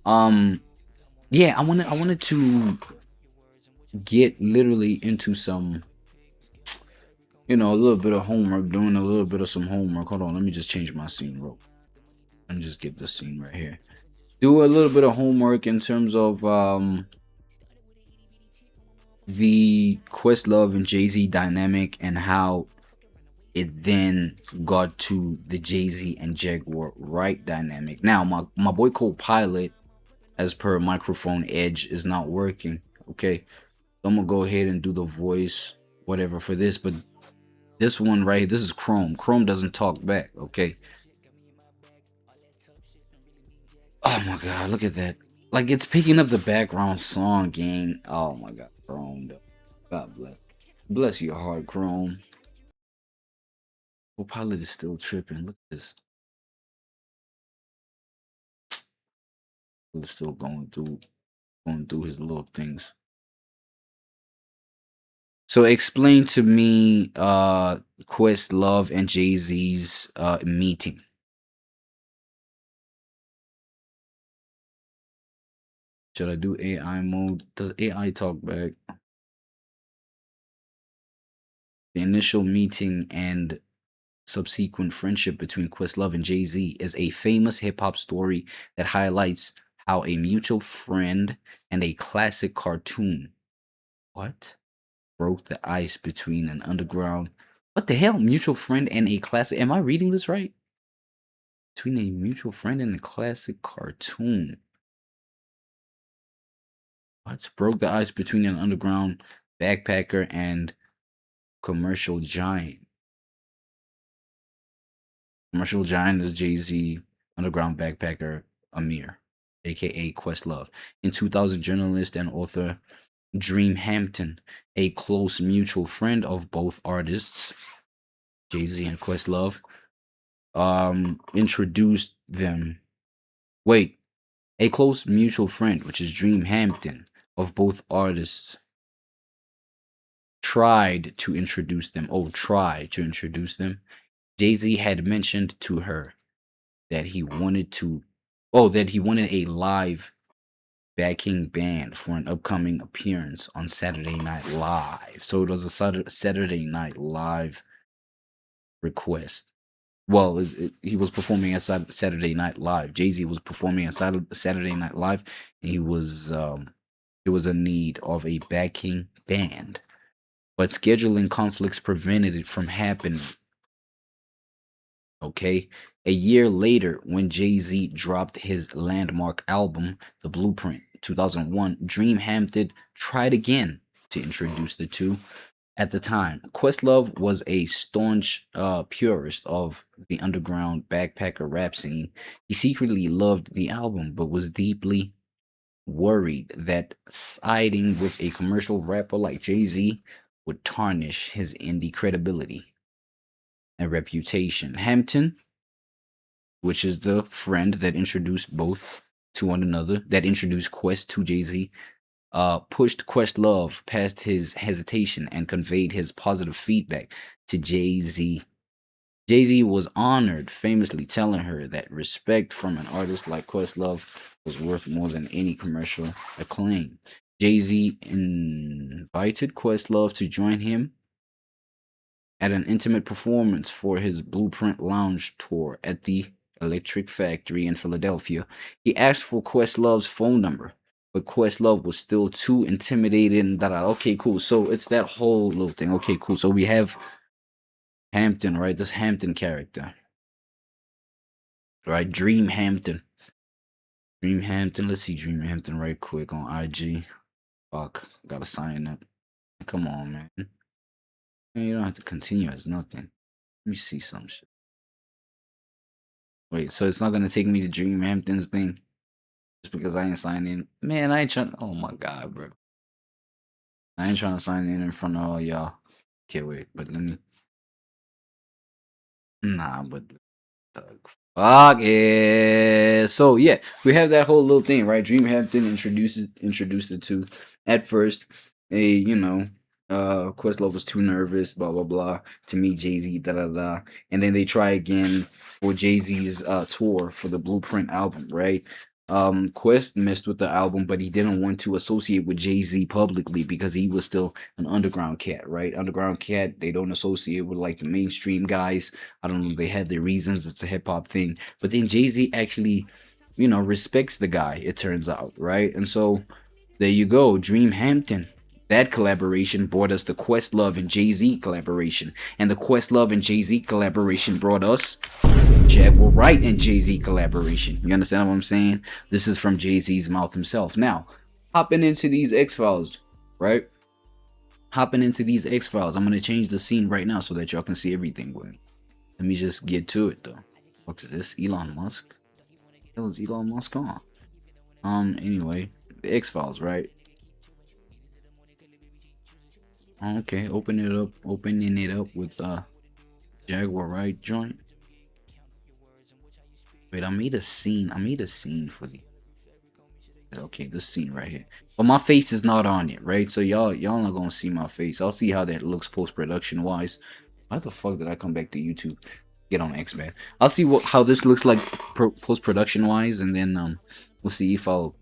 Yeah, I wanted to get literally into some, a little bit of homework, doing a little bit of some homework. Hold on, let me just change my scene real. Let me just get this scene right here. Do a little bit of homework in terms of the Questlove and Jay-Z dynamic and how it then got to the Jay-Z and Jaguar Wright dynamic. Now, my boy Copilot, as per microphone edge, is not working. Okay, so I'm gonna go ahead and do the voice, whatever, for this. But this one right here, this is Chrome. Chrome doesn't talk back. Okay. Oh my god, look at that. Like, it's picking up the background song, gang. Oh my god, Chrome. God bless. Bless your heart, Chrome. Copilot is still tripping. Look at this. It's still going through his little things. So explain to me Questlove and Jay-Z's meeting. Should I do AI mode? Does AI talk back? The initial meeting and subsequent friendship between Questlove and Jay-Z is a famous hip-hop story that highlights how a mutual friend and a classic cartoon what broke the ice between an underground what the hell mutual friend and a classic, am I reading this right? Between a mutual friend and a classic cartoon, what broke the ice between an underground backpacker and commercial giant? Commercial giant is Jay-Z, underground backpacker Amir, aka Questlove. In 2000, journalist and author Dream Hampton, a close mutual friend of both artists, Jay-Z and Questlove, introduced them. Wait, a close mutual friend, which is Dream Hampton, of both artists, tried to introduce them. Oh, tried to introduce them. Jay-Z had mentioned to her that he wanted a live backing band for an upcoming appearance on Saturday Night Live. So it was a Saturday Night Live request. Well, he was performing at Saturday Night Live. Jay-Z was performing at Saturday Night Live, and he was it was a need of a backing band, but scheduling conflicts prevented it from happening. Okay. A year later, when Jay-Z dropped his landmark album, The Blueprint, 2001, Dream Hampton tried again to introduce the two. At the time, Questlove was a staunch purist of the underground backpacker rap scene. He secretly loved the album, but was deeply worried that siding with a commercial rapper like Jay-Z would tarnish his indie credibility and reputation. Hampton, which is the friend that introduced both to one another, that introduced Quest to Jay-Z, pushed Questlove past his hesitation and conveyed his positive feedback to Jay-Z. Jay-Z was honored, famously telling her that respect from an artist like Questlove was worth more than any commercial acclaim. Jay-Z invited Questlove to join him at an intimate performance for his Blueprint Lounge tour at the Electric Factory in Philadelphia. He asked for Questlove's phone number, but Questlove was still too intimidated and Okay, cool. So it's that whole little thing. Okay, cool. So we have Hampton, right? This Hampton character, right? Dream Hampton. Dream Hampton. Let's see Dream Hampton right quick on IG. Fuck, gotta sign up. Come on, man. Man, you don't have to continue as nothing. Let me see some shit. Wait, so it's not gonna take me to Dream Hampton's thing just because I ain't signed in? Man, I ain't trying. Oh my god, bro. I ain't trying to sign in front of all y'all. Okay, wait, but let me. Nah, but fuck it. So yeah, we have that whole little thing, right? Dream Hampton introduced the two. At first, Questlove was too nervous, blah blah blah, to meet Jay-Z, da da da. And then they try again for Jay-Z's tour for the Blueprint album, right? Quest messed with the album, but he didn't want to associate with Jay-Z publicly because he was still an underground cat, right? Underground cat, they don't associate with like the mainstream guys. I don't know, they had their reasons. It's a hip hop thing. But then Jay-Z actually, respects the guy, it turns out, right? And so there you go, Dream Hampton. That collaboration brought us the Questlove and Jay-Z collaboration. And the Questlove and Jay-Z collaboration brought us JAQUAR WRIGHT and Jay-Z collaboration. You understand what I'm saying? This is from Jay-Z's mouth himself. Now, hopping into these X-Files, right? Hopping into these X-Files. I'm going to change the scene right now so that y'all can see everything with me. Let me just get to it, though. What is this? Elon Musk? What the hell is Elon Musk on? Anyway, the X-Files, right? Okay, opening it up with JAQUAR WRIGHT joint. Wait, I made a scene for the. Okay, this scene right here. But my face is not on it, right? So y'all not gonna see my face. I'll see how that looks post-production wise. Why the fuck did I come back to YouTube? Get on X-Men. I'll see how this looks like post-production wise, and then we'll see if I'll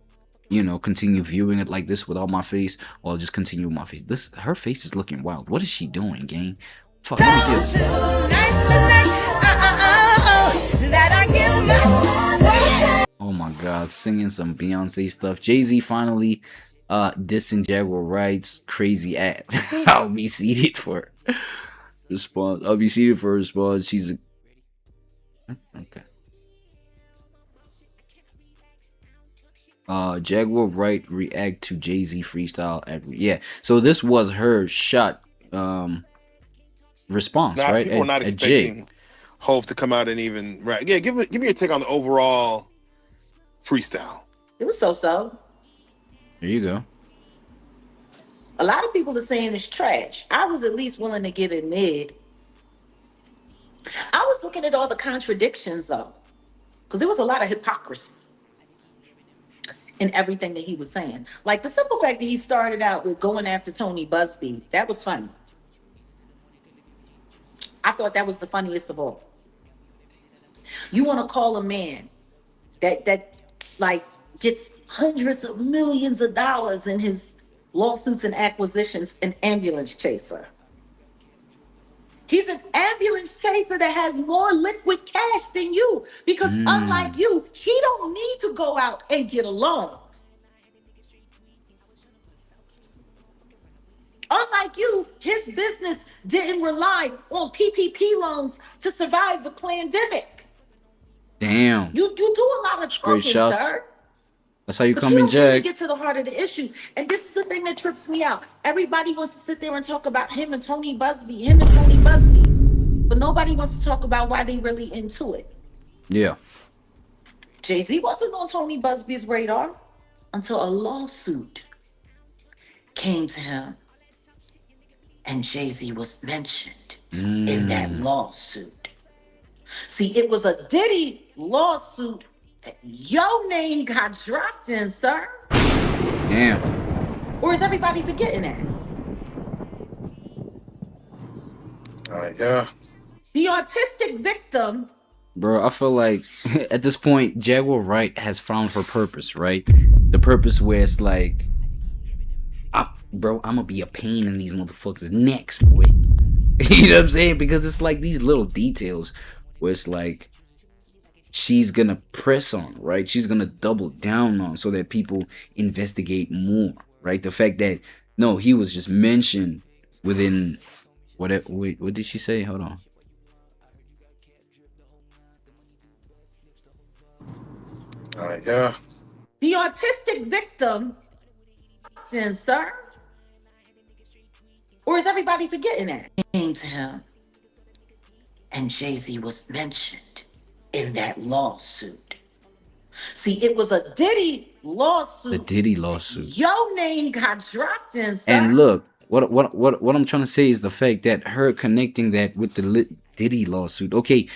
continue viewing it like this without my face, or I'll just continue with my face. Her face is looking wild. What is she doing, gang? Fuck, let me hear this. Oh my god, singing some Beyonce stuff. Jay-Z finally dissing JAQUAR WRIGHT's crazy ass. I'll be seated for response. I'll be seated for a response. She's okay. JAQUAR WRIGHT react to Jay-Z freestyle yeah. So this was her shot response, right? People are not expecting Hov to come out and even rap. Yeah, give me your take on the overall freestyle. It was so. There you go. A lot of people are saying it's trash. I was at least willing to give it mid. I was looking at all the contradictions though, because there was a lot of hypocrisy in everything that he was saying. Like the simple fact that he started out with going after Tony Busby, that was funny. I thought that was the funniest of all. You want to call a man that like gets hundreds of millions of dollars in his lawsuits and acquisitions an ambulance chaser. He's an ambulance chaser that has more liquid cash than you, because unlike you, he don't need to go out and get a loan. Unlike you, his business didn't rely on PPP loans to survive the pandemic. Damn. You do a lot of talking, sir. That's how you come in, Jack. Really get to the heart of the issue. And this is the thing that trips me out. Everybody wants to sit there and talk about him and Tony Busby. But nobody wants to talk about why they really into it. Yeah. Jay-Z wasn't on Tony Busby's radar until a lawsuit came to him. And Jay-Z was mentioned in that lawsuit. See, it was a Diddy lawsuit that your name got dropped in, sir. Damn. Or is everybody forgetting that? Yeah. The autistic victim. Bro, I feel like at this point, JAQUAR WRIGHT has found her purpose, right? The purpose where it's like, bro, I'm gonna be a pain in these motherfuckers' necks, boy. You know what I'm saying? Because it's like these little details where it's like she's gonna press on, right? She's gonna double down on so that people investigate more, right? The fact that, no, he was just mentioned within, what did she say? Hold on. Yeah. The autistic victim, sir. Or is everybody forgetting that? Came to him. And Jay-Z was mentioned in that lawsuit. See, it was a Diddy lawsuit. The Diddy lawsuit. Your name got dropped in, sir. And look, what I'm trying to say is the fact that her connecting that with the Diddy lawsuit. Okay,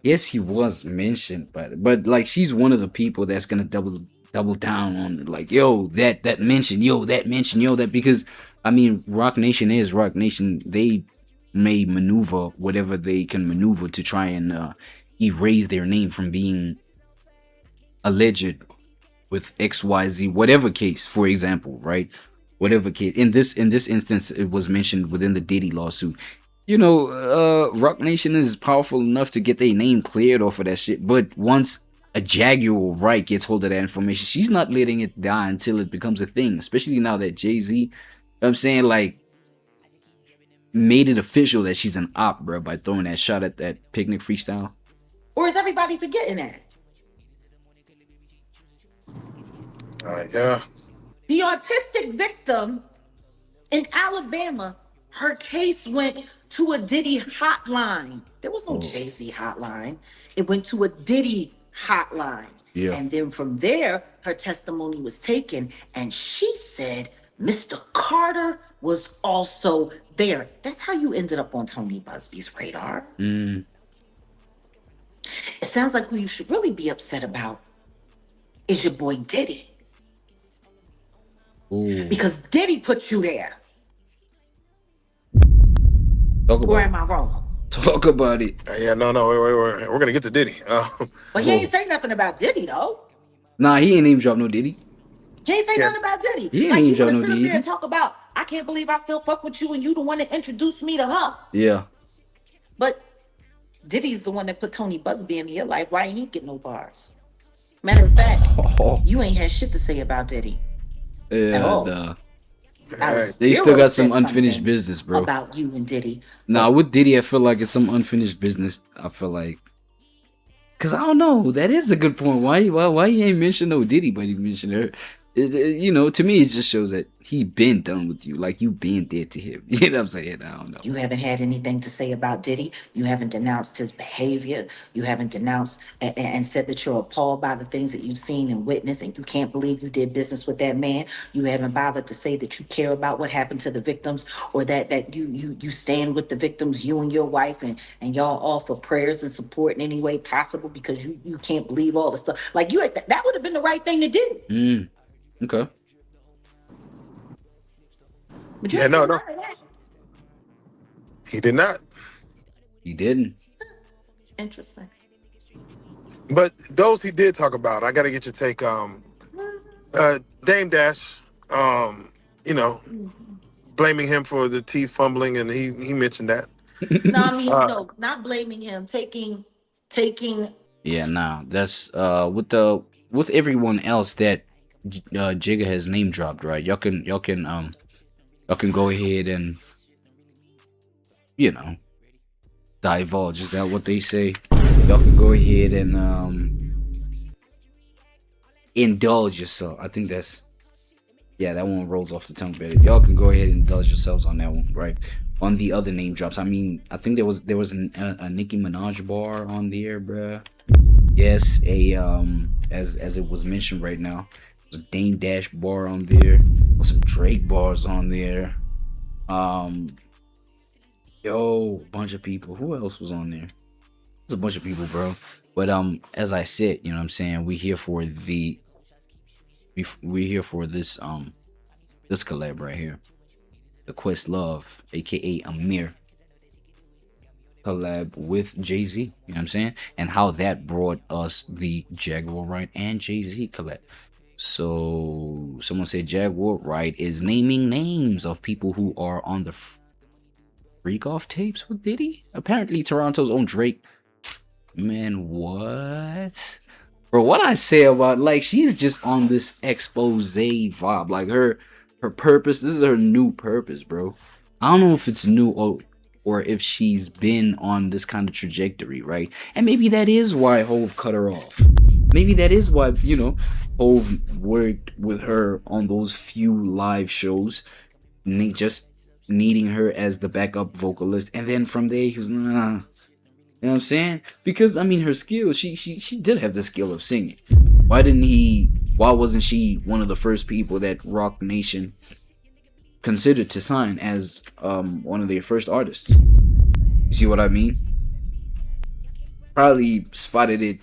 yes, he was mentioned, but like she's one of the people that's gonna double down on, like, yo, that mention, yo, that, because I mean, Rock Nation is Rock Nation. They may maneuver whatever they can maneuver to try and erase their name from being alleged with XYZ, whatever case, for example, right? Whatever case. In this instance, it was mentioned within the Diddy lawsuit. You know, Rock Nation is powerful enough to get their name cleared off of that shit. But once a Jaguar Wright gets hold of that information, she's not letting it die until it becomes a thing. Especially now that Jay-Z, you know what I'm saying, like, made it official that she's an op, bro, by throwing that shot at that picnic freestyle. Or is everybody forgetting that? Yeah. The autistic victim in Alabama, her case went to a Diddy hotline. There was no Jay-Z hotline. It went to a Diddy hotline. Yeah. And then from there, her testimony was taken, and she said Mr. Carter was also there. That's how you ended up on Tony Busby's radar. Mm. It sounds like who you should really be upset about is your boy Diddy. Ooh. Because Diddy put you there. Talk about Or am I wrong? Talk about it. Yeah, no, wait. We're gonna get to Diddy. But he ain't say nothing about Diddy though. Nah, he ain't even drop no Diddy. He ain't say nothing about Diddy. He ain't like even you drop wanna no sit up there Diddy. and talk about, I can't believe I still fuck with you and you the one that introduced me to her. Yeah. But Diddy's the one that put Tony Busby in your life. Why ain't he get no bars? Matter of fact, you ain't had shit to say about Diddy. At all. They still got some Zero said unfinished something business, bro. About you and Diddy. Nah, with Diddy, I feel like it's some unfinished business. I feel like, cause I don't know. That is a good point. Why you ain't mention no Diddy, but he mentioned her? You know, to me, it just shows that he been done with you. Like you been dead to him. You know what I'm saying? I don't know. You haven't had anything to say about Diddy. You haven't denounced his behavior. You haven't denounced and said that you're appalled by the things that you've seen and witnessed, and you can't believe you did business with that man. You haven't bothered to say that you care about what happened to the victims, or that you stand with the victims, you and your wife, and y'all offer prayers and support in any way possible because you can't believe all the stuff. Like that would have been the right thing to do. Okay. But Yeah, no. He did not. He didn't. Interesting. But those he did talk about, I got to get your take. Dame Dash, you know, blaming him for the teeth fumbling, and he mentioned that. No, I mean, no, not blaming him. Taking. Yeah, nah. That's with everyone else that Jigga has name dropped, right? Y'all can go ahead and, you know, divulge. Is that what they say? Y'all can go ahead and indulge yourself. I think that's, yeah, that one rolls off the tongue better. Y'all can go ahead and indulge yourselves on that one, right? On the other name drops, I mean, I think there was a Nicki Minaj bar on there, bruh. Yes, as it was mentioned right now, there's a Dame Dash bar on there. There's some Drake bars on there. Yo, bunch of people. Who else was on there? There's a bunch of people, bro. But as I said, you know what I'm saying, we're here for this this collab right here. The Questlove, aka Amir, collab with Jay-Z, you know what I'm saying? And how that brought us the Jaguar Wright and Jay-Z collab. So someone said Jaguar Wright is naming names of people who are on the freak off tapes with Diddy. Apparently Toronto's own Drake. Man, what? Bro, what I say about, like, she's just on this expose vibe. Like her purpose, this is her new purpose, bro. I don't know if it's new or if she's been on this kind of trajectory, right? And maybe that is why Hove cut her off. Maybe that is why, you know, Hove worked with her on those few live shows, just needing her as the backup vocalist. And then from there, he was, nah. You know what I'm saying? Because, I mean, her skill, she did have the skill of singing. Why wasn't she one of the first people that Rock Nation considered to sign as one of their first artists? You see what I mean? Probably spotted it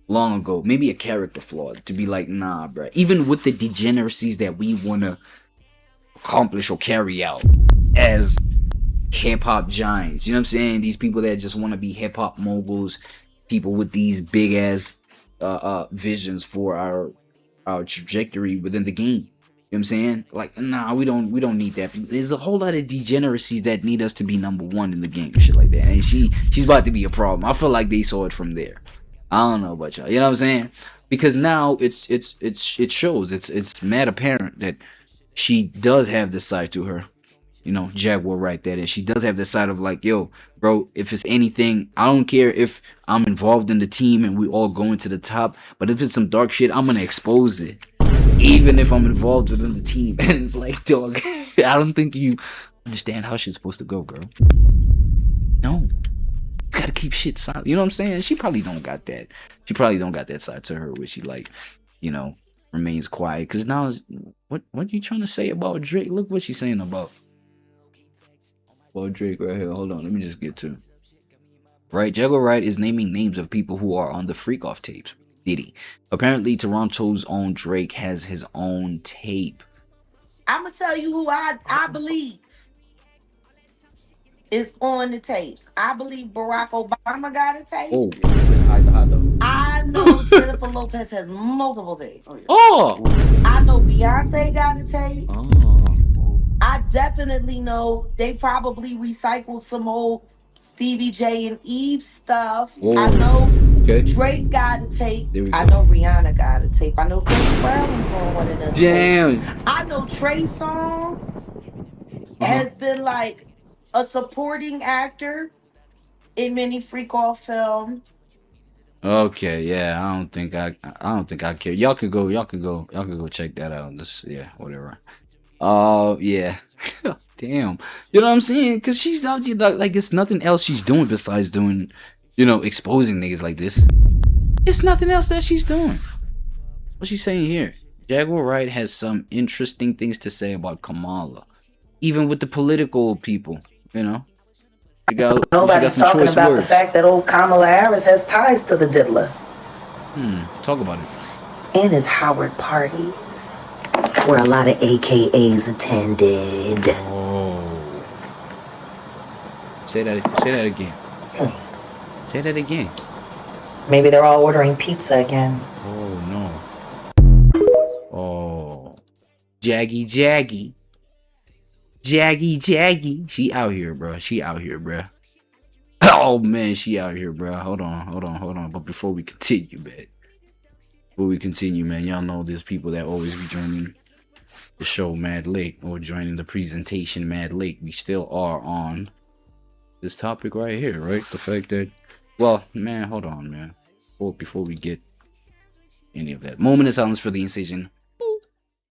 long ago. Maybe a character flaw to be like, nah, bro. Even with the degeneracies that we want to accomplish or carry out as hip-hop giants, you know what I'm saying? These people that just want to be hip-hop moguls, people with these big-ass visions for our trajectory within the game. You know what I'm saying? Like, nah, we don't need that. There's a whole lot of degeneracies that need us to be number one in the game, shit like that. And she's about to be a problem. I feel like they saw it from there. I don't know about y'all. You know what I'm saying? Because now it shows. It's mad apparent that she does have this side to her. You know, JAQUAR right there. And she does have this side of like, yo, bro, if it's anything, I don't care if I'm involved in the team and we all going to the top, but if it's some dark shit, I'm gonna expose it. Even if I'm involved within the team. And it's like, dog, I don't think you understand how shit's supposed to go, girl. No. You gotta keep shit silent. You know what I'm saying? She probably don't got that. She probably don't got that side to her where she like, you know, remains quiet. Cause now what you trying to say about Drake? Look what she's saying about Drake right here. Hold on, let me just get to. Right, JAQUAR Wright is naming names of people who are on the Freak Off tapes. Diddy. Apparently, Toronto's own Drake has his own tape. I'm gonna tell you who I believe is on the tapes. I believe Barack Obama got a tape. Oh, I know Jennifer Lopez has multiple tapes. Oh, I know Beyonce got a tape. Oh. I definitely know they probably recycled some old Stevie J and Eve stuff. Whoa. I know Okay. Drake got a tape. I go. know Rihanna got a tape. I know Chris Brown was on one of them. Damn. Tapes. I know Trey Songz has been like a supporting actor in many Freak Off films. Okay, yeah, I don't think I care. Y'all could go check that out. This, yeah, whatever. Yeah. Damn. You know what I'm saying? Cause she's out here like it's nothing else she's doing besides doing, you know, exposing niggas like this. It's nothing else that she's doing. What's she saying here? JAQUAR Wright has some interesting things to say about Kamala. Even with the political people, you know. Nobody's talking about the fact that old Kamala Harris has ties to the diddler. Talk about it. And his Howard parties, where a lot of AKAs attended. Oh. Say that again. Say that again. Maybe they're all ordering pizza again. Oh no. Oh. Jaggy. She out here, bro. Oh man, she out here, bro. Hold on. But before we continue, man, y'all know there's people that always be joining the show mad late or joining the presentation mad late. We still are on this topic right here, right? The fact that, well, man, hold on, man. Before we get any of that, moment of silence for the incision.